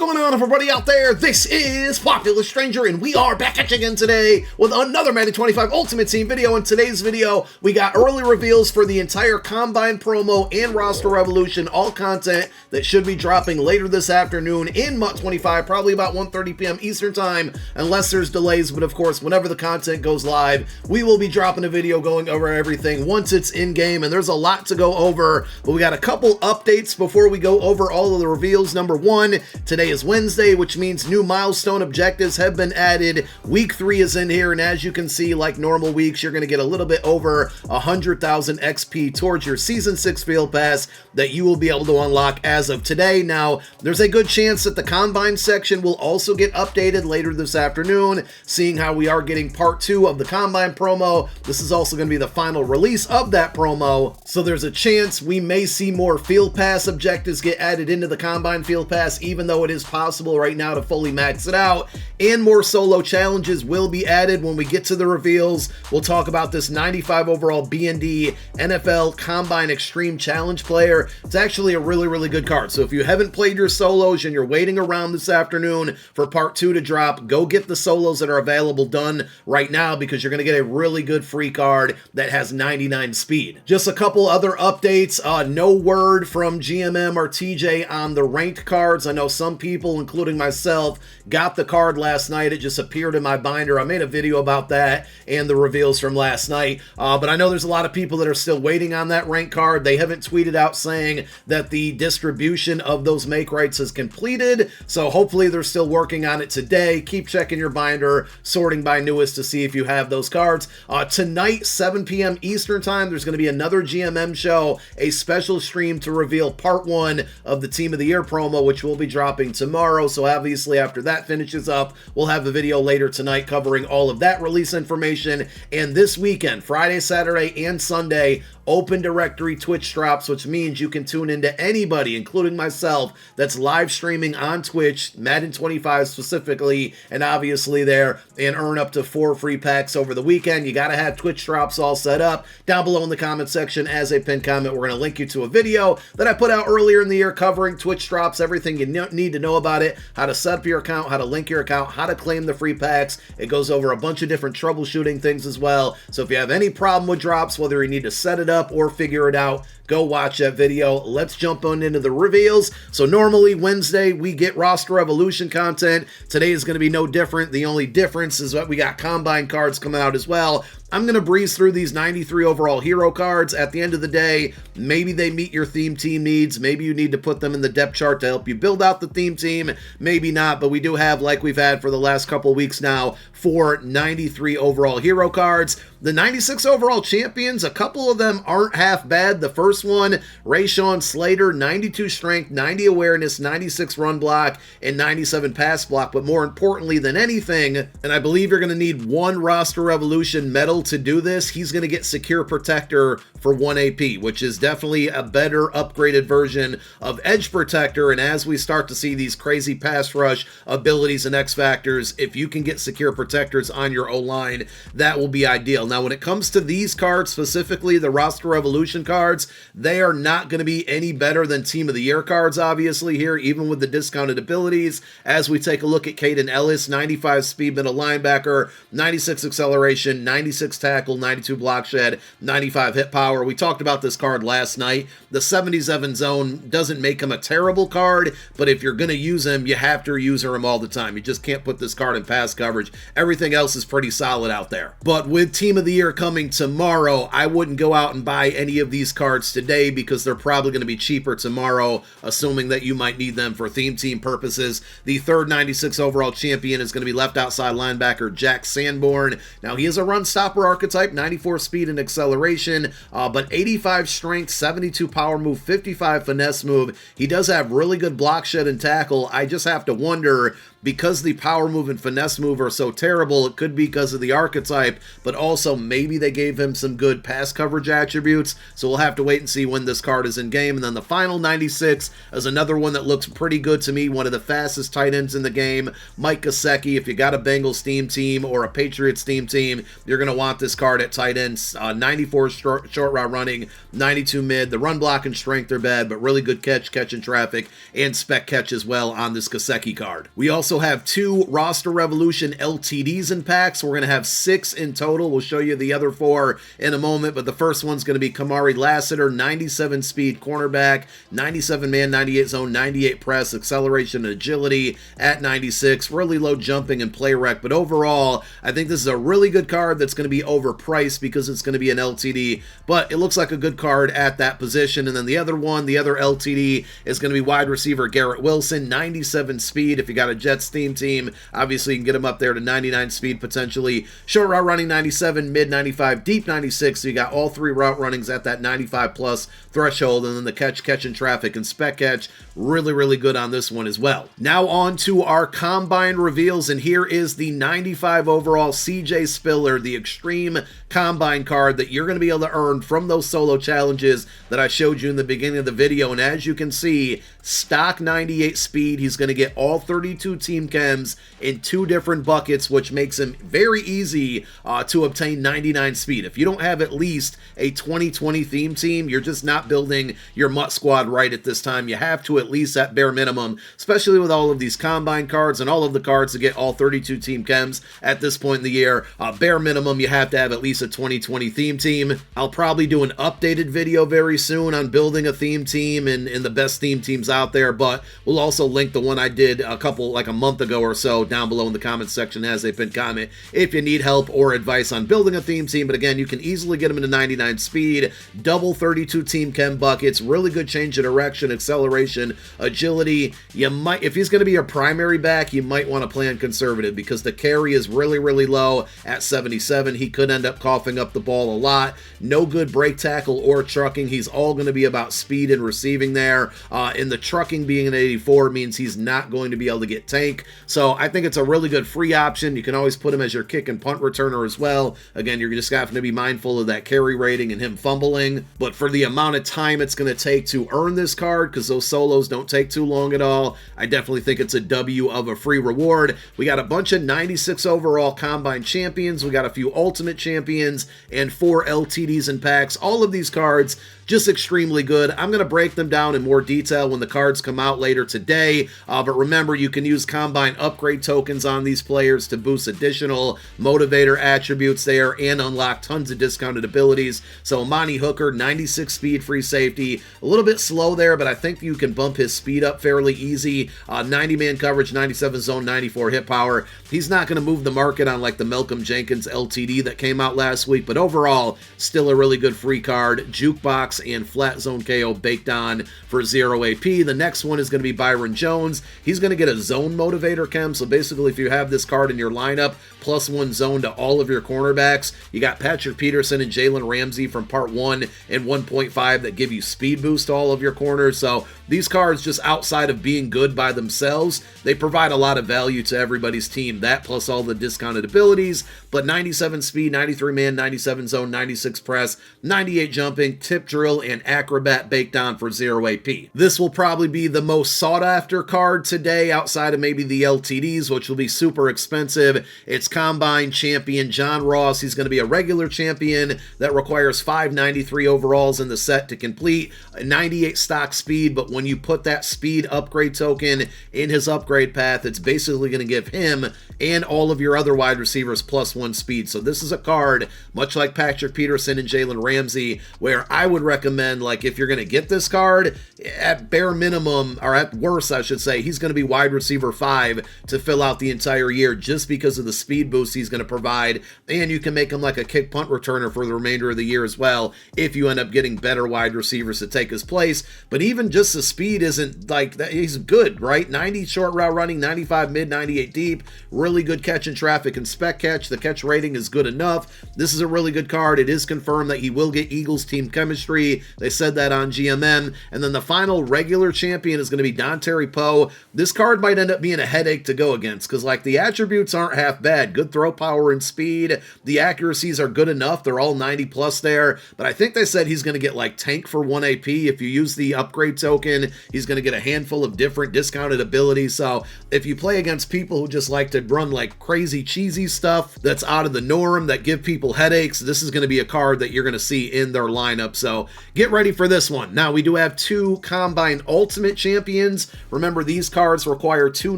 going on, everybody out there? This is Popular Stranger, and we are back at you again today with another Madden 25 Ultimate Team video. In today's video, we got early reveals for the entire Combine promo and roster revolution, all content that should be dropping later this afternoon in MUT 25, probably about 1:30 p.m. Eastern Time, unless there's delays. But of course, whenever the content goes live, we will be dropping a video going over everything once it's in-game, and there's a lot to go over. But we got a couple updates before we go over all of the reveals. Number one, today is Wednesday, which means new milestone objectives have been added. Week 3 is in here, and as you can see, like normal weeks, you're going to get a little bit over 100,000 XP towards your Season 6 Field Pass that you will be able to unlock as of today. Now, there's a good chance that the Combine section will also get updated later this afternoon, seeing how we are getting part 2 of the Combine promo. This is also going to be the final release of that promo, so there's a chance we may see more Field Pass objectives get added into the Combine Field Pass, even though it is possible right now to fully max it out, and more solo challenges will be added when we get to the reveals. We'll talk about this 95 overall B&D NFL Combine Extreme Challenge player. It's actually a really good card, so if you haven't played your solos and you're waiting around this afternoon for part 2 to drop, go get the solos that are available done right now, because you're going to get a really good free card that has 99 speed. Just a couple other updates. No word from GMM or TJ on the ranked cards. I know some people, including myself, got the card last night. It just appeared in my binder. I made a video about that and the reveals from last night, but I know there's a lot of people that are still waiting on that ranked card. They haven't tweeted out saying that the distribution of those make rights is completed, so hopefully they're still working on it today. Keep checking your binder, sorting by newest to see if you have those cards. Tonight, 7 p.m. Eastern Time, there's going to be another GMM show, a special stream to reveal part 1 of the Team of the Year promo, which will be dropping tomorrow. So obviously after that finishes up, we'll have a video later tonight covering all of that release information. And this weekend, Friday, Saturday, and Sunday, open directory Twitch drops, which means you can tune into anybody, including myself, that's live streaming on Twitch, Madden 25 specifically, and obviously there, and earn up to 4 free packs over the weekend. You got to have Twitch drops all set up. Down below in the comment section, as a pinned comment, we're going to link you to a video that I put out earlier in the year covering Twitch drops, everything you need to know about it, how to set up your account, how to link your account, how to claim the free packs. It goes over a bunch of different troubleshooting things as well. So if you have any problem with drops, whether you need to set it up or figure it out, go watch that video. Let's jump on into the reveals. So normally Wednesday we get roster evolution content. Today is going to be no different. The only difference is that we got Combine cards coming out as well. I'm going to breeze through these 93 overall hero cards. At the end of the day, maybe they meet your theme team needs. Maybe you need to put them in the depth chart to help you build out the theme team. Maybe not, but we do have, like we've had for the last couple weeks now, 4 93 overall hero cards. The 96 overall champions, a couple of them aren't half bad. The first one, Rayshawn Slater, 92 strength, 90 awareness, 96 run block, and 97 pass block. But more importantly than anything, and I believe you're going to need 1 roster revolution medal to do this, he's going to get Secure Protector for 1 AP, which is definitely a better upgraded version of Edge Protector. And as we start to see these crazy pass rush abilities and X Factors, if you can get Secure Protectors on your O-line, that will be ideal. Now, when it comes to these cards, specifically the roster revolution cards, they are not going to be any better than Team of the Year cards, obviously, here, even with the discounted abilities. As we take a look at Caden Ellis, 95 speed middle linebacker, 96 acceleration, 96 tackle, 92 block shed, 95 hit power. We talked about this card last night. The 77 zone doesn't make him a terrible card, but if you're going to use him, you have to use him all the time. You just can't put this card in pass coverage. Everything else is pretty solid out there. But with Team of the Year coming tomorrow, I wouldn't go out and buy any of these cards today, because they're probably going to be cheaper tomorrow, assuming that you might need them for theme team purposes. The third 96 overall champion is going to be left outside linebacker Jack Sanborn. Now, he is a run stopper archetype, 94 speed and acceleration, but 85 strength, 72 power move, 55 finesse move. He does have really good block shed and tackle. I just have to wonder because the power move and finesse move are so terrible, it could be because of the archetype, but also maybe they gave him some good pass coverage attributes, so we'll have to wait and see when this card is in game. And then the final 96 is another one that looks pretty good to me, one of the fastest tight ends in the game, Mike Gesicki. If you got a Bengals Steam team or a Patriots Steam team, you're going to want this card at tight ends. 94 short route running, 92 mid. The run block and strength are bad, but really good catch in traffic, and spec catch as well on this Gesicki card. We also have 2 Roster Revolution LTDs in packs. We're going to have 6 in total. We'll show you the other 4 in a moment, but the first one's going to be Kamari Lassiter, 97 speed cornerback, 97 man, 98 zone, 98 press, acceleration and agility at 96, really low jumping and play rec, but overall, I think this is a really good card that's going to be overpriced because it's going to be an LTD, but it looks like a good card at that position. And then the other one, the other LTD, is going to be wide receiver Garrett Wilson, 97 speed. If you got a Jets Steam team, obviously you can get him up there to 99 speed potentially. Short route running 97, mid 95, deep 96, so you got all 3 route runnings at that 95 plus threshold. And then the catch in traffic and spec catch, really good on this one as well. Now on to our combine reveals, and here is the 95 overall CJ Spiller, the extreme combine card that you're going to be able to earn from those solo challenges that I showed you in the beginning of the video. And as you can see, stock 98 speed, he's going to get all 32 team chems in 2 different buckets, which makes him very easy to obtain 99 speed. If you don't have at least a 2020 theme team, you're just not building your MUT squad right at this time. You have to, at least at bare minimum, especially with all of these combine cards and all of the cards to get all 32 team chems at this point in the year. Bare minimum, you have to have at least a 2020 theme team. I'll probably do an updated video very soon on building a theme team and the best theme teams out there, but we'll also link the one I did like a month ago or so down below in the comments section as a pinned comment if you need help or advice on building a theme team. But again, you can easily get them into 99 speed, double 32 team chem buckets, really good change of direction, acceleration, agility. You might, if he's going to be your primary back, you might want to plan conservative because the carry is really low at 77. He could end up coughing up the ball a lot. No good break tackle or trucking. He's all going to be about speed and receiving there. And the trucking being an 84 means he's not going to be able to get tank. So I think it's a really good free option. You can always put him as your kick and punt returner as well. Again, you're just having to be mindful of that carry rating and him fumbling. But for the amount of time it's going to take to earn this card, because those solos don't take too long at all, I definitely think it's a W of a free reward. We got a bunch of 96 overall combine champions. We got a few ultimate champions and 4 LTDs and packs. All of these cards just extremely good. I'm going to break them down in more detail when the cards come out later today, but remember, you can use combine upgrade tokens on these players to boost additional motivator attributes there and unlock tons of discounted abilities. So Amani Hooker, 96 speed, free safety, a little bit slow there, but I think you can bump his speed up fairly easy. 90 man coverage, 97 zone, 94 hit power. He's not going to move the market on like the Malcolm Jenkins LTD that came out last week, but overall, still a really good free card. Jukebox and flat zone KO baked on for 0 AP. The next one is going to be Byron Jones. He's going to get a zone motivator chem. So basically, if you have this card in your lineup, +1 zone to all of your cornerbacks. You got Patrick Peterson and Jalen Ramsey from part 1 and 1.5 that give you speed boost to all of your corners. So these cards, just outside of being good by themselves, they provide a lot of value to everybody's team. That plus all the discounted abilities, but 97 speed, 93 man, 97 zone, 96 press, 98 jumping, tip drill, and acrobat baked on for 0 AP. This will probably be the most sought after card today outside of maybe the LTDs, which will be super expensive. It's Combine champion John Ross. He's going to be a regular champion that requires 593 overalls in the set to complete, 98 stock speed, but when you put that speed upgrade token in his upgrade path, it's basically going to give him and all of your other wide receivers +1 speed. So this is a card, much like Patrick Peterson and Jalen Ramsey, where I would recommend, like, if you're going to get this card, at bare minimum, or at worst, I should say, he's going to be wide receiver 5 to fill out the entire year just because of the speed boost he's going to provide, and you can make him like a kick punt returner for the remainder of the year as well if you end up getting better wide receivers to take his place. But even just the the speed isn't like that. He's good, right? 90 short route running, 95 mid, 98 deep. Really good catch in traffic and spec catch. The catch rating is good enough. This is a really good card. It is confirmed that he will get Eagles team chemistry. They said that on GMM. And then the final regular champion is going to be Dontari Poe. This card might end up being a headache to go against because, like, the attributes aren't half bad. Good throw power and speed. The accuracies are good enough. They're all 90 plus there. But I think they said he's going to get, like, tank for 1 AP. If you use the upgrade token, he's going to get a handful of different discounted abilities. So if you play against people who just like to run, like, crazy cheesy stuff that's out of the norm, that give people headaches, this is going to be a card that you're going to see in their lineup. So get ready for this one. Now, we do have 2 Combine Ultimate Champions. Remember, these cards require 2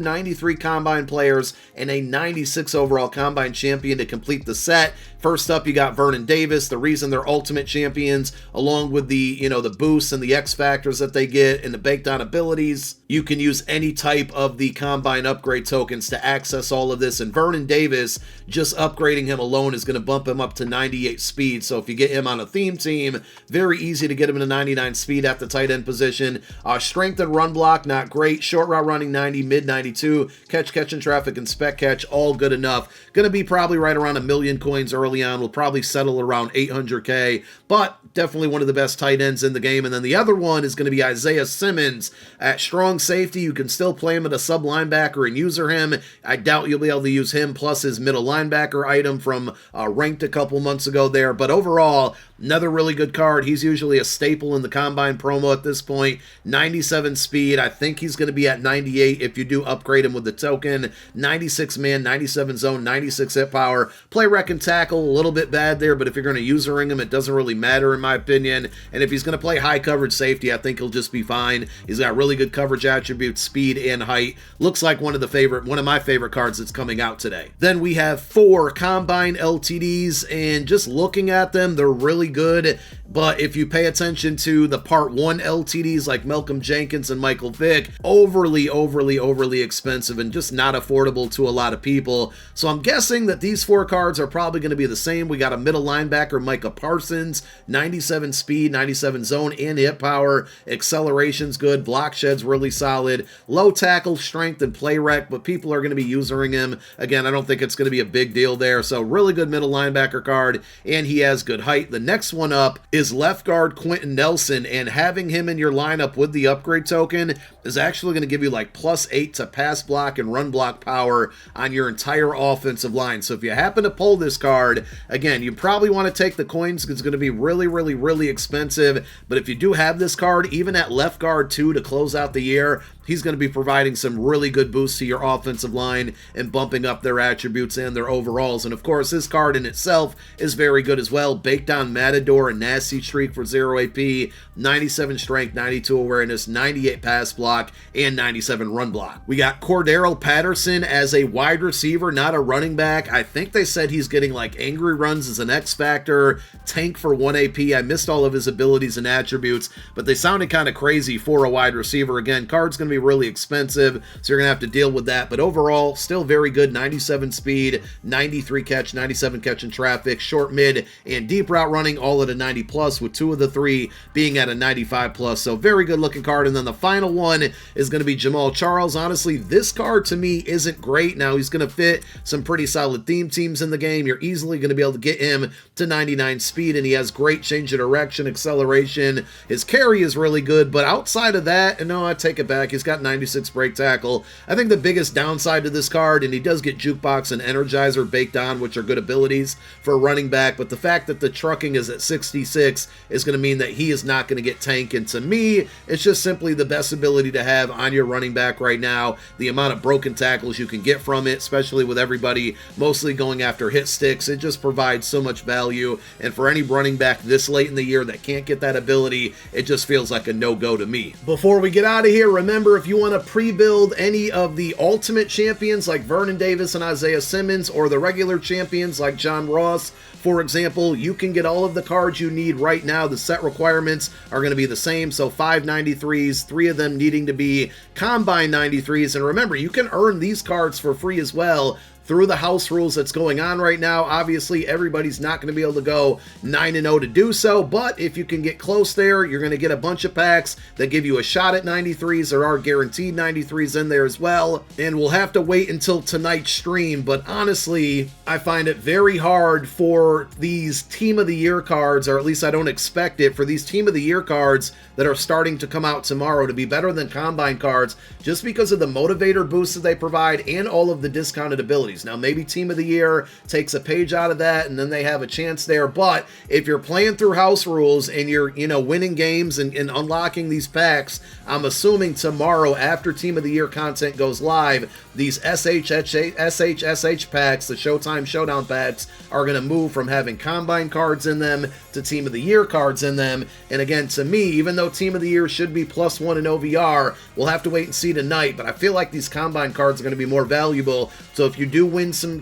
93 Combine players and a 96 overall Combine Champion to complete the set. First up, you got Vernon Davis. The reason they're Ultimate Champions, along with the, the boosts and the X Factors that they get and the baked on abilities, you can use any type of the Combine upgrade tokens to access all of this. And Vernon Davis, just upgrading him alone is going to bump him up to 98 speed. So if you get him on a theme team, very easy to get him to 99 speed at the tight end position. Strength and run block, not great. Short route running, 90, mid 92. Catch and traffic, and spec catch, all good enough. Going to be probably right around 1 million coins early on. Will probably settle around 800K, but definitely one of the best tight ends in the game. And then the other one is going to be Isaiah Simmons at strong safety. You can still play him at a sub linebacker and user him. I doubt you'll be able to use him plus his middle linebacker item from ranked a couple months ago there. But overall, another really good card. He's usually a staple in the Combine promo at this point. 97 speed. I think he's going to be at 98 if you do upgrade him with the token. 96 man, 97 zone, 96 hit power. Play rec and tackle, a little bit bad there, but if you're going to user-ring him, it doesn't really matter in my opinion. And if he's going to play high coverage safety, I think he'll just be fine. He's got really good coverage attributes, speed and height. Looks like one of my favorite cards that's coming out today. Then we have 4 Combine LTDs, and just looking at them, they're really good. But if you pay attention to the Part 1 LTDs like Malcolm Jenkins and Michael Vick, overly expensive and just not affordable to a lot of people. So I'm guessing that these 4 cards are probably going to be the same. We got a middle linebacker, Micah Parsons, 97 speed, 97 zone and hit power. Acceleration's good. Block shed's really solid. Low tackle, strength, and play rec, but people are going to be using him. Again, I don't think it's going to be a big deal there. So really good middle linebacker card, and he has good height. The next one up is left guard Quentin Nelson, and having him in your lineup with the upgrade token is actually going to give you like +8 to pass block and run block power on your entire offensive line. So if you happen to pull this card, again, you probably want to take the coins because it's going to be really expensive. But if you do have this card, even at left guard 2 to close out the year, he's going to be providing some really good boosts to your offensive line and bumping up their attributes and their overalls. And of course, this card in itself is very good as well. Baked on Matador, a nasty streak for 0 AP, 97 strength, 92 awareness, 98 pass block, and 97 run block. We got Cordero Patterson as a wide receiver, not a running back. I think they said he's getting like angry runs as an X Factor, tank for 1 AP. I missed all of his abilities and attributes, but they sounded kind of crazy for a wide receiver. Again, card's going to be really expensive, so you're gonna have to deal with that, but overall still very good. 97 speed, 93 catch, 97 catch in traffic, short, mid, and deep route running, all at a 90 plus, with 2 of the 3 being at a 95 plus. So very good looking card. And then the final one is going to be Jamal Charles. Honestly, this card to me isn't great. Now he's going to fit some pretty solid theme teams in the game. You're easily going to be able to get him to 99 speed, and he has great change of direction, acceleration. His carry is really good, but outside of that, and no, I take it back, he's got 96 break tackle. I think the biggest downside to this card, and he does get jukebox and energizer baked on, which are good abilities for a running back, but the fact that the trucking is at 66 is going to mean that he is not going to get tank. And to me, it's just simply the best ability to have on your running back right now. The amount of broken tackles you can get from it, especially with everybody mostly going after hit sticks, it just provides so much value. And for any running back this late in the year that can't get that ability, it just feels like a no-go to me. Before we get out of here, remember, if you want to pre-build any of the ultimate champions like Vernon Davis and Isaiah Simmons, or the regular champions like John Ross, for example, you can get all of the cards you need right now. The set requirements are going to be the same, so 5 93s, 3 of them needing to be Combine 93s. And remember, you can earn these cards for free as well through the house rules that's going on right now. Obviously, everybody's not going to be able to go 9-0 to do so, but if you can get close there, you're going to get a bunch of packs that give you a shot at 93s. There are guaranteed 93s in there as well, and we'll have to wait until tonight's stream, but honestly, I find it very hard for these Team of the Year cards, or at least I don't expect it, for these Team of the Year cards that are starting to come out tomorrow to be better than Combine cards, just because of the motivator boosts that they provide and all of the discounted abilities. Now, maybe Team of the Year takes a page out of that, and then they have a chance there, but if you're playing through house rules and you're, winning games and unlocking these packs, I'm assuming tomorrow, after Team of the Year content goes live, these SHSH packs, the Showtime Showdown packs, are going to move from having Combine cards in them to Team of the Year cards in them. And again, to me, even though Team of the Year should be +1 in OVR, we'll have to wait and see tonight, but I feel like these Combine cards are going to be more valuable. So if you do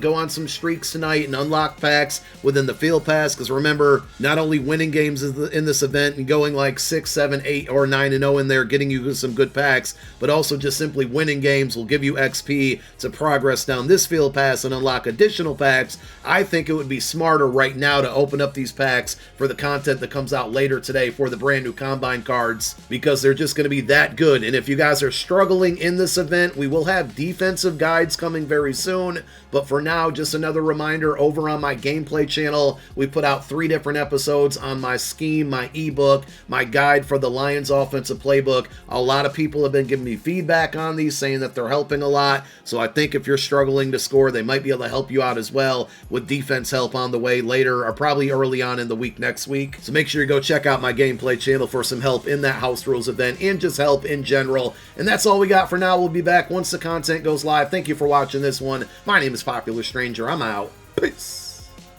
go on some streaks tonight and unlock packs within the Field Pass, because remember, not only winning games in this event and going like 6, 7, 8, or 9-0 in there, getting you some good packs, but also just simply winning games will give you XP to progress down this Field Pass and unlock additional packs. I think it would be smarter right now to open up these packs for the content that comes out later today for the brand new Combine cards, because they're just going to be that good. And if you guys are struggling in this event, we will have defensive guides coming very soon, but for now, just another reminder, over on my gameplay channel, we put out 3 different episodes on my scheme, my ebook, my guide for the Lions offensive playbook. A lot of people have been giving me feedback on these, saying that they're helping a lot, so I think if you're struggling to score, they might be able to help you out as well, with defense help on the way later, or probably early on in the week next week. So make sure you go check out my gameplay channel for some help in that house rules event, and just help in general. And that's all we got for now. We'll be back once the content goes live. Thank you for watching this one. My name is Popular Stranger. I'm out. Peace.